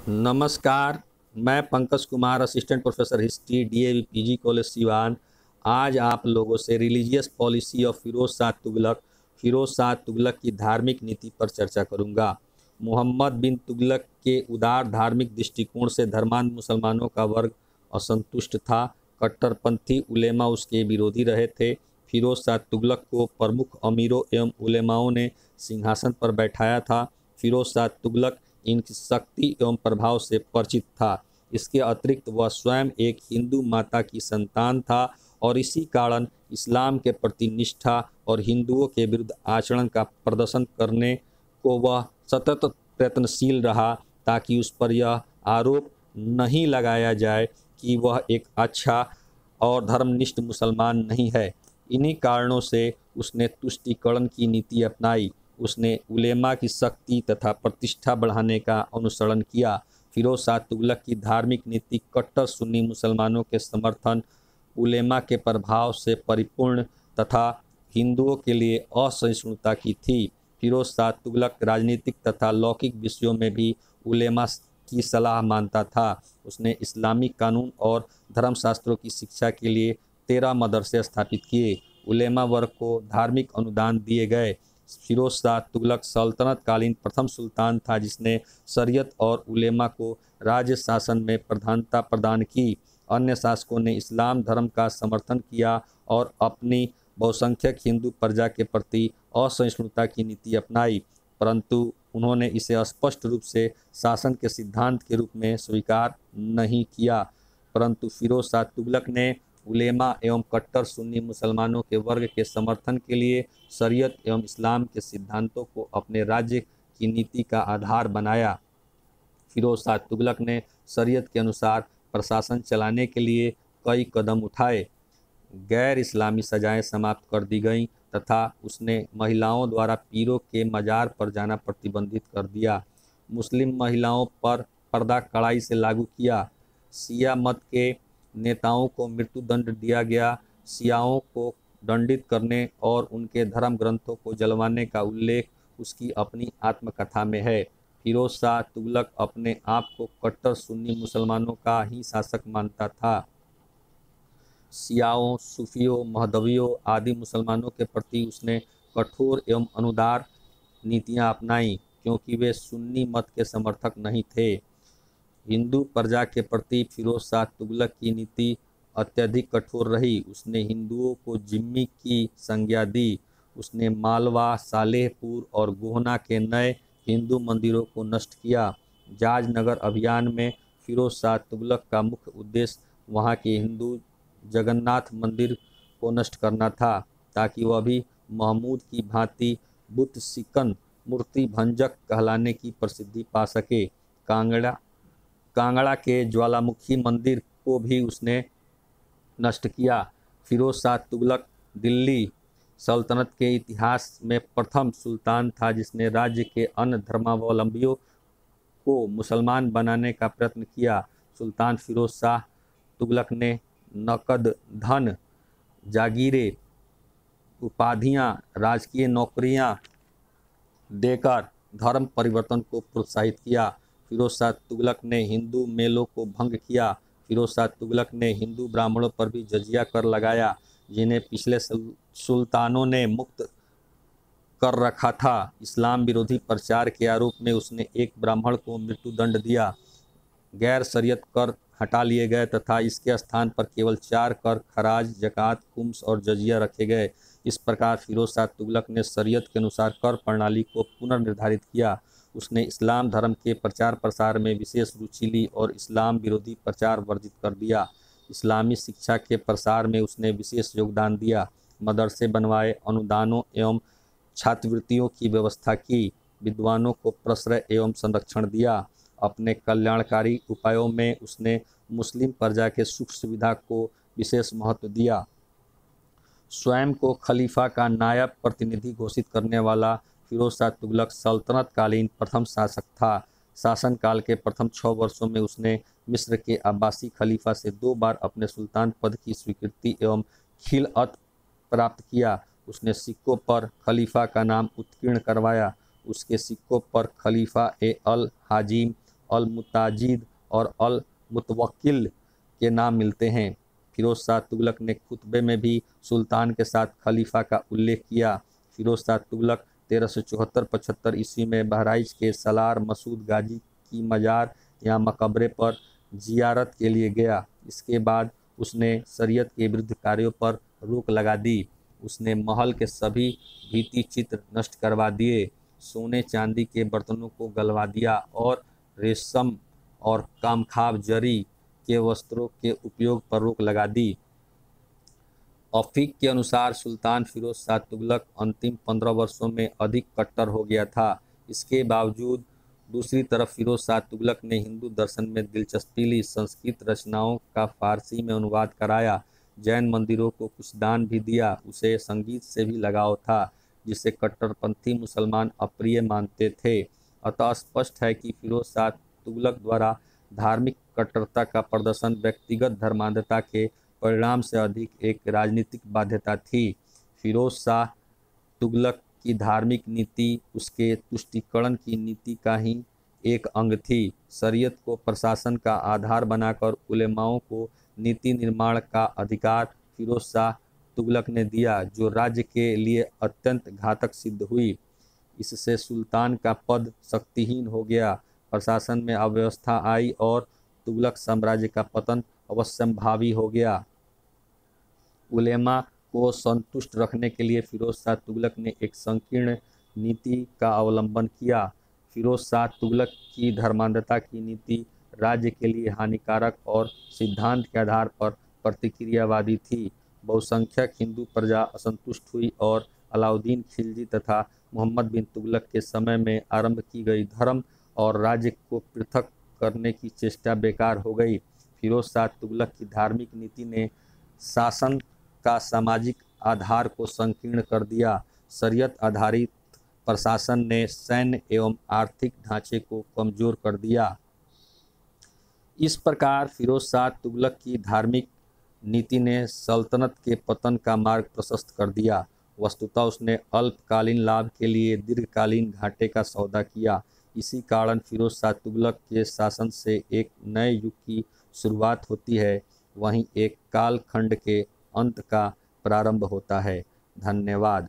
नमस्कार। मैं Pankaj Kumar, assistant professor history, DAV PG college Siwan. आज आप लोगों से religious policy of Firoz Shah Tughlaq की धार्मिक नीति पर चर्चा करूंगा। मोहम्मद बिन तुगलक के उदार धार्मिक दृष्टिकोण से धर्मांध मुसलमानों का वर्ग असंतुष्ट था। कट्टरपंथी उलेमा उसके विरोधी रहे थे। फिरोज शाह तुगलक को प्रमुख अमीरों एवं उलेमाओं ने सिंहासन पर बैठाया था। फिरोज शाह तुगलक इनकी शक्ति एवं प्रभाव से परिचित था। इसके अतिरिक्त वह स्वयं एक हिंदू माता की संतान था और इसी कारण इस्लाम के प्रति निष्ठा और हिंदुओं के विरुद्ध आचरण का प्रदर्शन करने को वह सतत प्रयत्नशील रहा, ताकि उस पर यह आरोप नहीं लगाया जाए कि वह एक अच्छा और धर्मनिष्ठ मुसलमान नहीं है। इन्हीं कारणों से उसने तुष्टीकरण की नीति अपनाई। उसने उलेमा की शक्ति तथा प्रतिष्ठा बढ़ाने का अनुसरण किया। फिरोज शाह तुगलक की धार्मिक नीति कट्टर सुन्नी मुसलमानों के समर्थन, उलेमा के प्रभाव से परिपूर्ण तथा हिंदुओं के लिए असहिष्णुता की थी। फिरोज शाह तुगलक राजनीतिक तथा लौकिक विषयों में भी उलेमा की सलाह मानता था। उसने इस्लामिक कानून और धर्मशास्त्रों की शिक्षा के लिए 13 मदरसे स्थापित किए। उलेमा वर्ग को धार्मिक अनुदान दिए गए। फिरोज शाह तुगलक सल्तनत कालीन प्रथम सुल्तान था जिसने शरीयत और उलेमा को राज्य शासन में प्रधानता प्रदान की। अन्य शासकों ने इस्लाम धर्म का समर्थन किया और अपनी बहुसंख्यक हिंदू प्रजा के प्रति असहिष्णुता की नीति अपनाई, परंतु उन्होंने इसे स्पष्ट रूप से शासन के सिद्धांत के रूप में स्वीकार नहीं किया। परंतु फिरोज शाह तुगलक ने उलेमा एवं कट्टर सुन्नी मुसलमानों के वर्ग के समर्थन के लिए शरीयत एवं इस्लाम के सिद्धांतों को अपने राज्य की नीति का आधार बनाया। फिरोज शाह तुगलक ने शरीयत के अनुसार प्रशासन चलाने के लिए कई कदम उठाए। गैर इस्लामी सजाएं समाप्त कर दी गईं तथा उसने महिलाओं द्वारा पीरों के मजार पर जाना प्रतिबंधित कर दिया। मुस्लिम महिलाओं पर पर्दा कड़ाई से लागू किया। शिया मत के नेताओं को मृत्युदंड दिया गया। शियाओं को दंडित करने और उनके धर्म ग्रंथों को जलवाने का उल्लेख उसकी अपनी आत्मकथा में है। फिरोज शाह तुगलक अपने आप को कट्टर सुन्नी मुसलमानों का ही शासक मानता था। शियाओं, सूफियों, महदवियों आदि मुसलमानों के प्रति उसने कठोर एवं अनुदार नीतियां अपनाई, क्योंकि वे सुन्नी मत के समर्थक नहीं थे। हिंदू प्रजा के प्रति फिरोज शाह तुगलक की नीति अत्यधिक कठोर रही। उसने हिंदुओं को जिम्मी की संज्ञा दी। उसने मालवा, सालेहपुर और गोहना के नए हिंदू मंदिरों को नष्ट किया। जाजनगर अभियान में फिरोज शाह तुगलक का मुख्य उद्देश्य वहां के हिंदू जगन्नाथ मंदिर को नष्ट करना था, ताकि वह भी महमूद की भांति बुत सिकन मूर्ति भंजक कहलाने की प्रसिद्धि पा सके। कांगड़ा के ज्वालामुखी मंदिर को भी उसने नष्ट किया। फिरोज शाह तुगलक दिल्ली सल्तनत के इतिहास में प्रथम सुल्तान था जिसने राज्य के अन्य धर्मावलंबियों को मुसलमान बनाने का प्रयत्न किया। सुल्तान फिरोज शाह तुगलक ने नकद धन, जागीरें, उपाधियां, राजकीय नौकरियां देकर धर्म परिवर्तन को प्रोत्साहित किया। फिरोज शाह तुगलक ने हिंदू मेलों को भंग किया। फिरोज शाह तुगलक ने हिंदू ब्राह्मणों पर भी जजिया कर लगाया, जिन्हें पिछले सुल्तानों ने मुक्त कर रखा था। इस्लाम विरोधी प्रचार के आरोप में उसने एक ब्राह्मण को मृत्युदंड दिया। गैर शरीयत कर हटा लिए गए तथा इसके स्थान पर केवल 4 कर खराज, जकात, खुम्स और जजिया रखे गए। इस प्रकार फिरोज शाह तुगलक ने शरीयत के अनुसार कर प्रणाली को पुनर्निर्धारित किया। उसने इस्लाम धर्म के प्रचार प्रसार में विशेष रुचि ली और इस्लाम विरोधी प्रचार वर्जित कर दिया। इस्लामी शिक्षा के प्रसार में उसने विशेष योगदान दिया। मदरसे बनवाए, अनुदानों एवं छात्रवृत्तियों की व्यवस्था की, विद्वानों को प्रश्रय एवं संरक्षण दिया। अपने कल्याणकारी उपायों में उसने मुस्लिम प्रजा के सुख सुविधा को विशेष महत्व दिया। स्वयं को खलीफा का नायब प्रतिनिधि घोषित करने वाला फिरोज शाह तुगलक सल्तनत कालीन प्रथम शासक था। शासनकाल के प्रथम 6 वर्षों में उसने मिस्र के अब्बासी खलीफा से 2 बार अपने सुल्तान पद की स्वीकृति एवं खिलअत प्राप्त किया। उसने सिक्कों पर खलीफा का नाम उत्कीर्ण करवाया। उसके सिक्कों पर खलीफा ए अल हाजिम अल मुताजिद और अल मुतवक्किल के नाम मिलते हैं। फिरोज शाह तुगलक ने खुतबे में भी सुल्तान के साथ खलीफा का उल्लेख किया। फिरोज शाह तुगलक 1374-75 ईस्वी में बहराइच के सलार मसूद गाजी की मजार या मकबरे पर जियारत के लिए गया। इसके बाद उसने शरीयत के विरुद्ध कार्यों पर रोक लगा दी। उसने महल के सभी भित्ति चित्र नष्ट करवा दिए, सोने चांदी के बर्तनों को गलवा दिया और रेशम और कामखाब जरी के वस्त्रों के उपयोग पर रोक लगा दी। औफीक के अनुसार सुल्तान फिरोज शाह तुगलक अंतिम 15 वर्षों में अधिक कट्टर हो गया था। इसके बावजूद दूसरी तरफ फिरोज शाह तुगलक ने हिंदू दर्शन में दिलचस्पी ली, संस्कृत रचनाओं का फारसी में अनुवाद कराया, जैन मंदिरों को कुछ दान भी दिया। उसे संगीत से भी लगाव था, जिसे कट्टरपंथी मुसलमान अप्रिय मानते थे। अतः स्पष्ट है कि फिरोज शाह तुगलक द्वारा धार्मिक कट्टरता का प्रदर्शन व्यक्तिगत धर्मांधता के परिणाम से अधिक एक राजनीतिक बाध्यता थी। फिरोज शाह तुगलक की धार्मिक नीति उसके तुष्टीकरण की नीति का ही एक अंग थी। शरीयत को प्रशासन का आधार बनाकर उलेमाओं को नीति निर्माण का अधिकार फिरोज शाह तुगलक ने दिया, जो राज्य के लिए अत्यंत घातक सिद्ध हुई। इससे सुल्तान का पद शक्तिहीन हो गया, प्रशासन में अव्यवस्था आई और तुगलक साम्राज्य का पतन अवश्यंभावी हो गया। उलेमा को संतुष्ट रखने के लिए फिरोज शाह तुगलक ने एक संकीर्ण नीति का अवलंबन किया। फिरोज शाह तुगलक की धर्मांधता की नीति राज्य के लिए हानिकारक और सिद्धांत के आधार पर प्रतिक्रियावादी थी। बहुसंख्यक हिंदू प्रजा असंतुष्ट हुई और अलाउद्दीन खिलजी तथा मोहम्मद बिन तुगलक के समय में आरंभ की गई धर्म और राज्य को पृथक करने की चेष्टा बेकार हो गई। फिरोज शाह तुगलक की धार्मिक नीति ने शासन का सामाजिक आधार को संकीर्ण कर दिया। शरीयत आधारित प्रशासन ने सैन्य एवं आर्थिक ढांचे को कमजोर कर दिया। इस प्रकार फिरोज शाह तुगलक की धार्मिक नीति ने सल्तनत के पतन का मार्ग प्रशस्त कर दिया। वस्तुतः उसने अल्पकालीन लाभ के लिए दीर्घकालीन घाटे का सौदा किया। इसी कारण फिरोज शाह तुगलक के शासन से एक नए युग की शुरुआत होती है, वहीं एक कालखंड के अंत का प्रारंभ होता है। धन्यवाद।